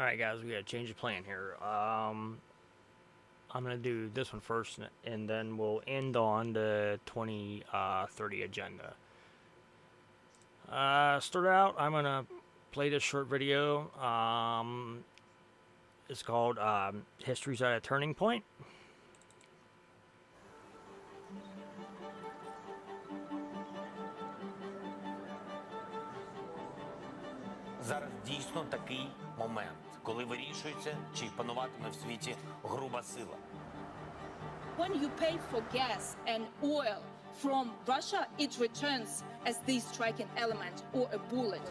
Alright guys, we gotta change the plan here. I'm gonna do this one first, and then we'll end on the 2030 agenda. Start out, I'm gonna play this short video. It's called History's at a Turning Point. Зараз дійсно такий момент, коли вирішується, чи пануватиме в світі груба сила. When you pay for gas and oil from Russia, it returns as the striking element or a bullet.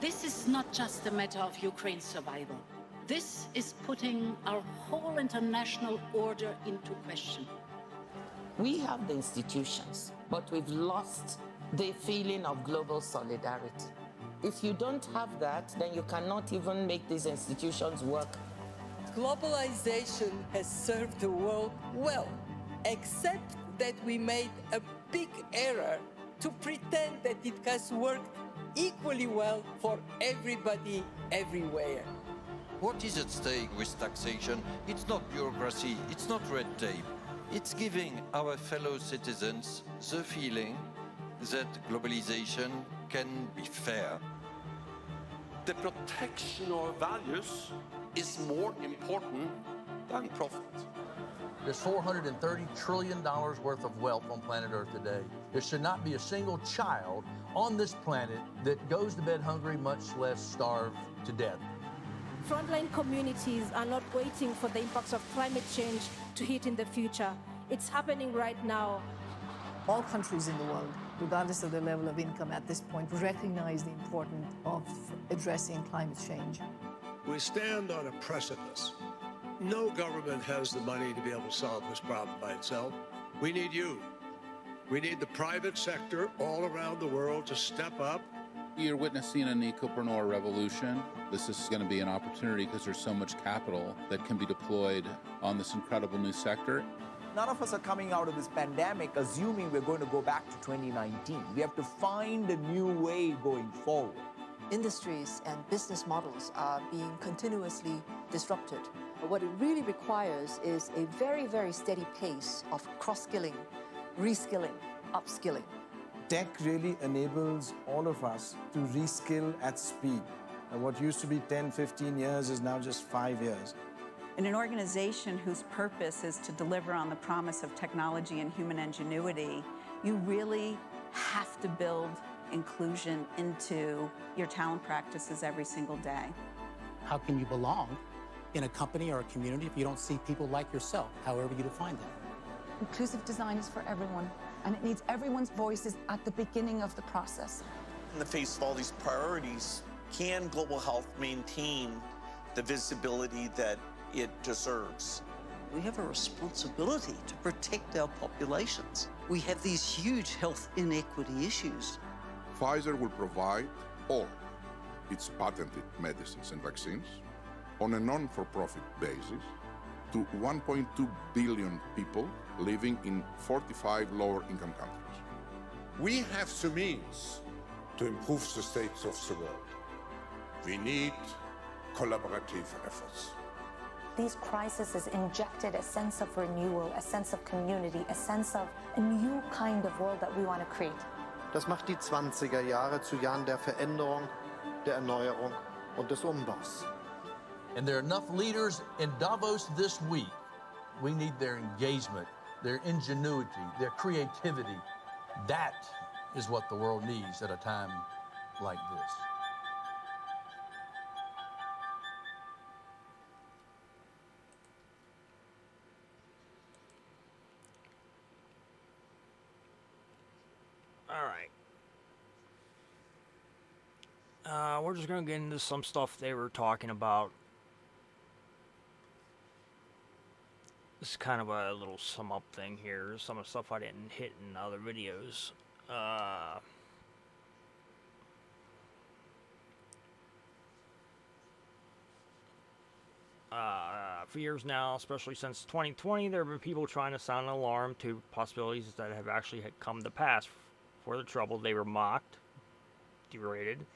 This is not just a matter of Ukraine's survival. This is putting our whole international order into question. We have the institutions, but we've lost the feeling of global solidarity. If you don't have that, then you cannot even make these institutions work. Globalization has served the world well, except that we made a big error to pretend that it has worked equally well for everybody everywhere. What is at stake with taxation? It's not bureaucracy, it's not red tape. It's giving our fellow citizens the feeling that globalization can be fair. The protection of values is more important than profit. There's $430 trillion worth of wealth on planet Earth today. There should not be a single child on this planet that goes to bed hungry, much less starve to death. Frontline communities are not waiting for the impacts of climate change to hit in the future. It's happening right now. All countries in the world, regardless of their level of income at this point, recognize the importance of addressing climate change. We stand on a precipice. No government has the money to be able to solve this problem by itself. We need you. We need the private sector all around the world to step up. You're witnessing an ecopreneur revolution. This is going to be an opportunity because there's so much capital that can be deployed on this incredible new sector. None of us are coming out of this pandemic assuming we're going to go back to 2019. We have to find a new way going forward. Industries and business models are being continuously disrupted. What it really requires is a very, very steady pace of cross-skilling, reskilling, upskilling. Tech really enables all of us to reskill at speed. And what used to be 10, 15 years is now just 5 years. In an organization whose purpose is to deliver on the promise of technology and human ingenuity, you really have to build inclusion into your talent practices every single day. How can you belong in a company or a community if you don't see people like yourself, however you define them? Inclusive design is for everyone, and it needs everyone's voices at the beginning of the process. In the face of all these priorities, can global health maintain the visibility that it deserves? We have a responsibility to protect our populations. We have these huge health inequity issues. Pfizer will provide all its patented medicines and vaccines on a non-for-profit basis to 1.2 billion people living in 45 lower-income countries. We have the means to improve the state of the world. We need collaborative efforts. These crises injected a sense of renewal, a sense of community, a sense of a new kind of world that we want to create. Das macht die 20er Jahre zu Jahren der Veränderung, der Erneuerung und des Umbaus. And there are enough leaders in Davos this week. We need their engagement, their ingenuity, their creativity. That is what the world needs at a time like this. Alright. We're just going to get into some stuff they were talking about. This is kind of a little sum up thing here. Some of the stuff I didn't hit in other videos. For years now, especially since 2020, there have been people trying to sound an alarm to possibilities that have actually come to pass. For the trouble, they were mocked, derided,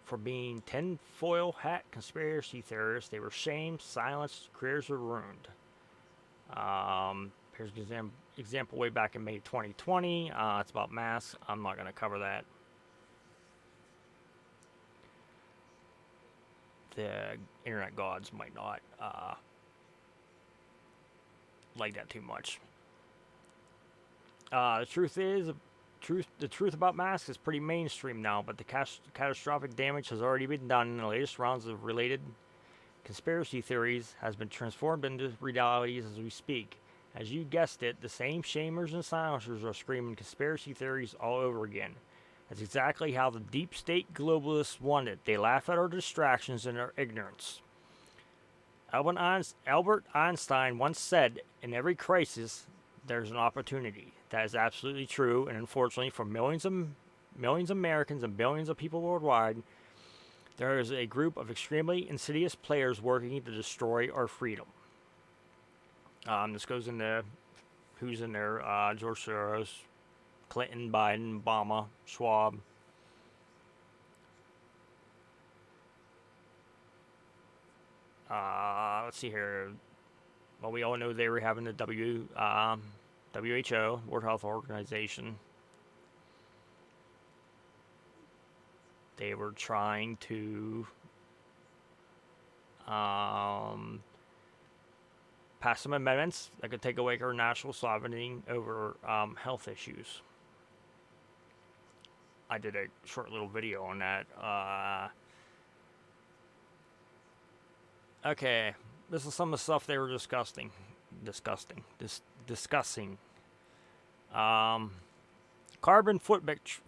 for being tinfoil hat conspiracy theorists. They were shamed, silenced, careers were ruined. Here's an example way back in May 2020. It's about masks. I'm not going to cover that. The internet gods might not like that too much. The truth about masks is pretty mainstream now, but the catastrophic damage has already been done, and the latest rounds of related conspiracy theories has been transformed into realities as we speak. As you guessed it, the same shamers and silencers are screaming conspiracy theories all over again. That's exactly how the deep state globalists want it. They laugh at our distractions and our ignorance. Albert Einstein once said, "In every crisis, there's an opportunity." That is absolutely true, and unfortunately, for millions of Americans and billions of people worldwide, there is a group of extremely insidious players working to destroy our freedom. This goes into who's in there: George Soros, Clinton, Biden, Obama, Schwab. Let's see here. Well, we all know they were having the WHO, World Health Organization. They were trying to pass some amendments that could take away our national sovereignty over health issues. I did a short little video on that. Okay, this is some of the stuff they were discussing. Carbon footprint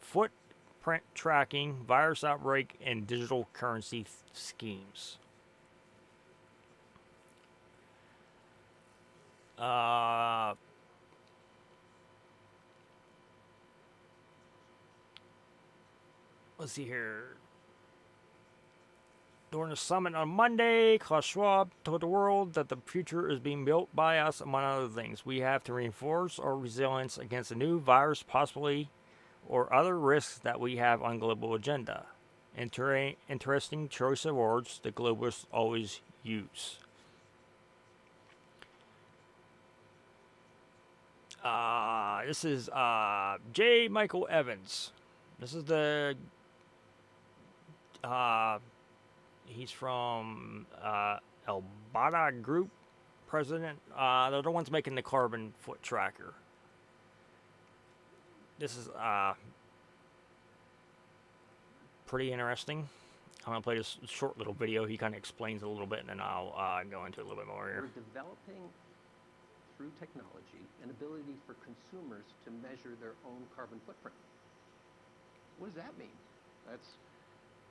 tracking, virus outbreak, and digital currency schemes. Let's see here. During the summit on Monday, Klaus Schwab told the world that the future is being built by us, among other things. We have to reinforce our resilience against a new virus, possibly, or other risks that we have on global agenda. Interesting choice of words the globalists always use. This is J. Michael Evans. This is the he's from Elbada Group president. They're the ones making the carbon foot tracker. This is pretty interesting. I'm going to play this short little video. He kind of explains a little bit, and then I'll go into a little bit more here. We're developing, through technology, an ability for consumers to measure their own carbon footprint. What does that mean?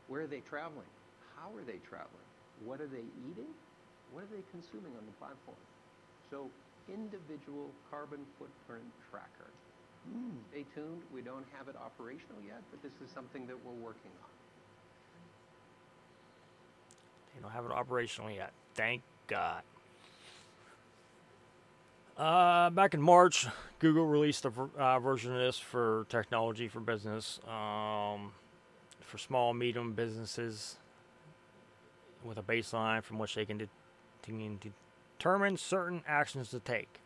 Where are they traveling? How are they traveling? What are they eating? What are they consuming on the platform? So, individual carbon footprint tracker. Stay tuned. We don't have it operational yet, but this is something that we're working on. They don't have it operational yet. Thank God. Back in March, Google released a version of this for technology for business, for small, medium businesses, with a baseline from which they can determine certain actions to take.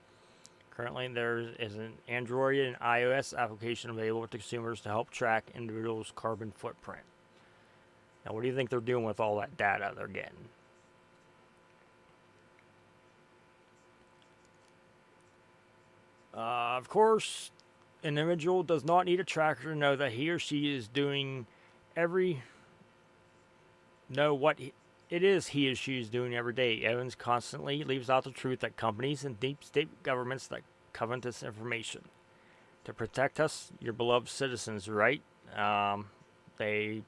Currently, there is an Android and iOS application available to consumers to help track individuals' carbon footprint. Now, what do you think they're doing with all that data they're getting? Of course, an individual does not need a tracker to know that he or she is doing what it is he or she is doing every day. Evans constantly leaves out the truth that companies and deep state governments that covet this information to protect us, your beloved citizens, right? They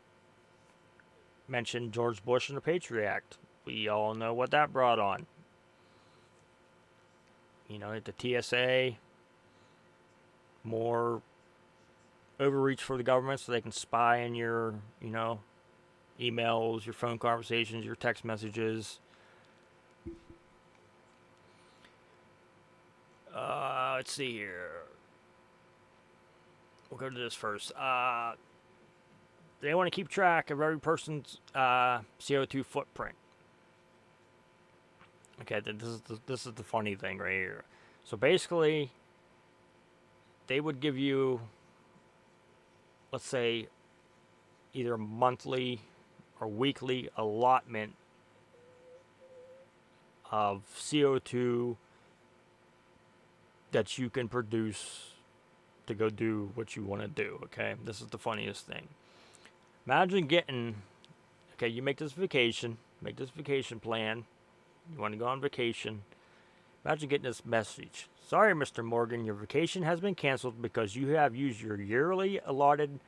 mentioned George Bush and the Patriot Act. We all know what that brought on. You know, the TSA, more overreach for the government so they can spy on your, emails, your phone conversations, your text messages. Let's see here. We'll go to this first. they want to keep track of every person's CO2 footprint. Okay, this is the funny thing right here. So basically, they would give you, let's say, either monthly or weekly allotment of CO2 that you can produce to go do what you want to do, okay? This is the funniest thing. Imagine getting, okay, you make this vacation plan. You want to go on vacation. Imagine getting this message. Sorry, Mr. Morgan, your vacation has been canceled because you have used your yearly allotted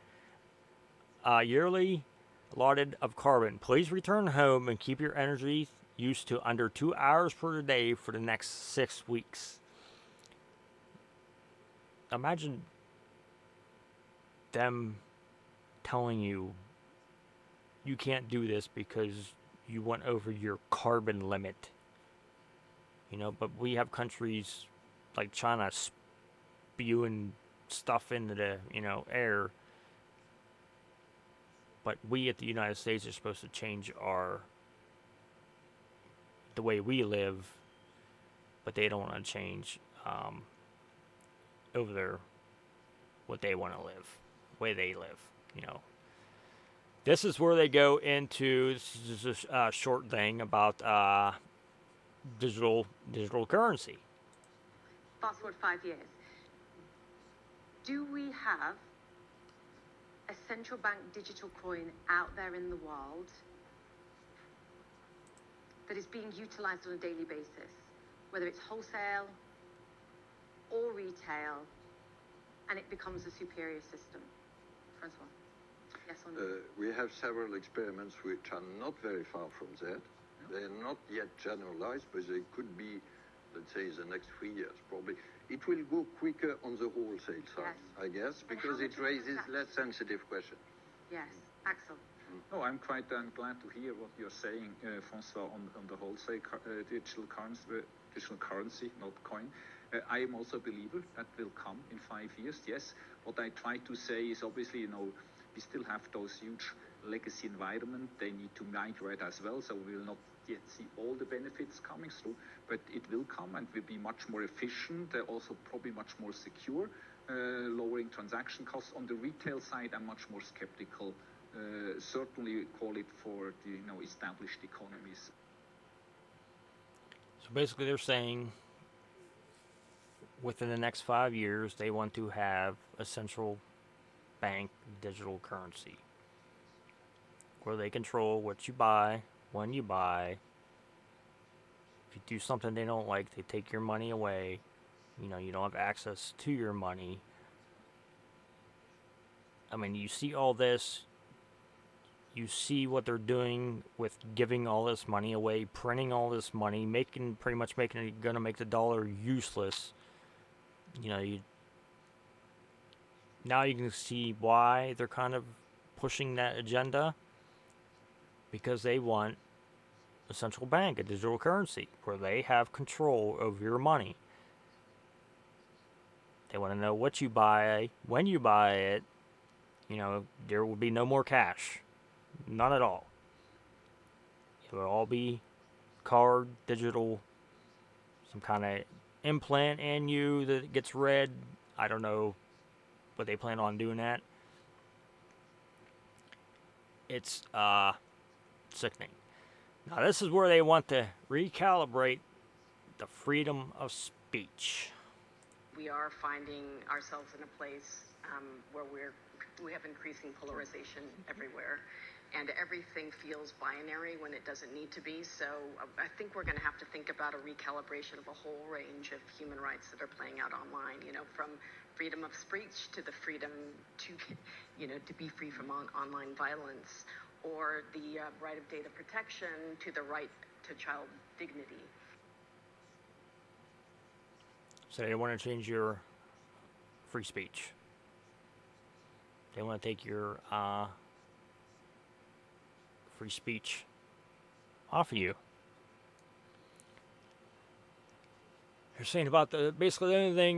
of carbon. Please return home and keep your energy use to under 2 hours per day for the next 6 weeks. Imagine them telling you you can't do this because you went over your carbon limit. You know, but we have countries like China spewing stuff into the, air. But we at the United States are supposed to change the way we live, but they don't want to change over there what they want to live, the way they live, This is where they go into, this is a short thing about digital currency. Fast forward 5 years. Do we have a central bank digital coin out there in the world that is being utilized on a daily basis, whether it's wholesale or retail, and it becomes a superior system? Francois, yes or no? We have several experiments which are not very far from that. They are not yet generalized, but they could be, let's say, the next 3 years, probably. It will go quicker on the wholesale side, I guess, because it raises less sensitive questions. Yes. Axel? No, I'm quite glad to hear what you're saying, François, on the wholesale digital currency, not coin. I am also a believer that will come in 5 years, yes. What I try to say is, obviously, we still have those huge legacy environment. They need to migrate as well, so we will not yet see all the benefits coming through, but it will come and will be much more efficient, also probably much more secure, lowering transaction costs. On the retail side, I'm much more skeptical. Certainly call it for the established economies. So basically they're saying within the next 5 years they want to have a central bank digital currency where they control what you buy, when you buy. If you do something they don't like, they take your money away. You don't have access to your money. I mean, you see all this. You see what they're doing with giving all this money away, printing all this money, gonna make the dollar useless. Now you can see why they're kind of pushing that agenda, because they want a central bank, a digital currency, where they have control over your money. They want to know what you buy, when you buy it. There will be no more cash. None at all. It will all be card, digital, some kind of implant in you that gets read. I don't know, but they plan on doing that. It's sickening. Now this is where they want to recalibrate the freedom of speech. We are finding ourselves in a place where we have increasing polarization everywhere, and everything feels binary when it doesn't need to be. So I think we're going to have to think about a recalibration of a whole range of human rights that are playing out online, from freedom of speech to the freedom to be free from online violence, or the right of data protection to the right to child dignity. So they want to change your free speech. They want to take your free speech off of you. They're saying about basically the only thing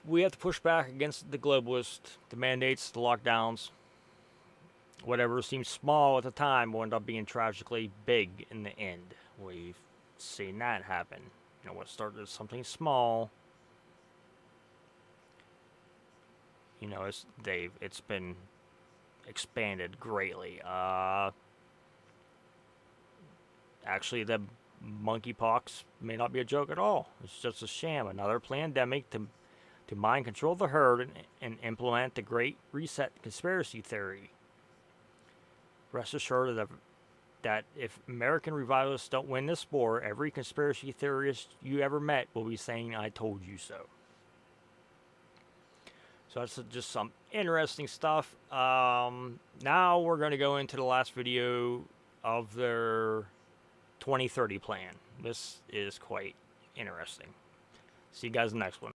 we have to push back against the globalists, the mandates, the lockdowns. whatever seemed small at the time will end up being tragically big in the end. We've seen that happen. You know, what started as something small, you know, it's been expanded greatly. Actually, the monkeypox may not be a joke at all. It's just a sham, another pandemic to mind control the herd and implement the Great Reset conspiracy theory. Rest assured that if American revivalists don't win this war, every conspiracy theorist you ever met will be saying, "I told you so." So that's just some interesting stuff. Now we're going to go into the last video of their 2030 plan. This is quite interesting. See you guys in the next one.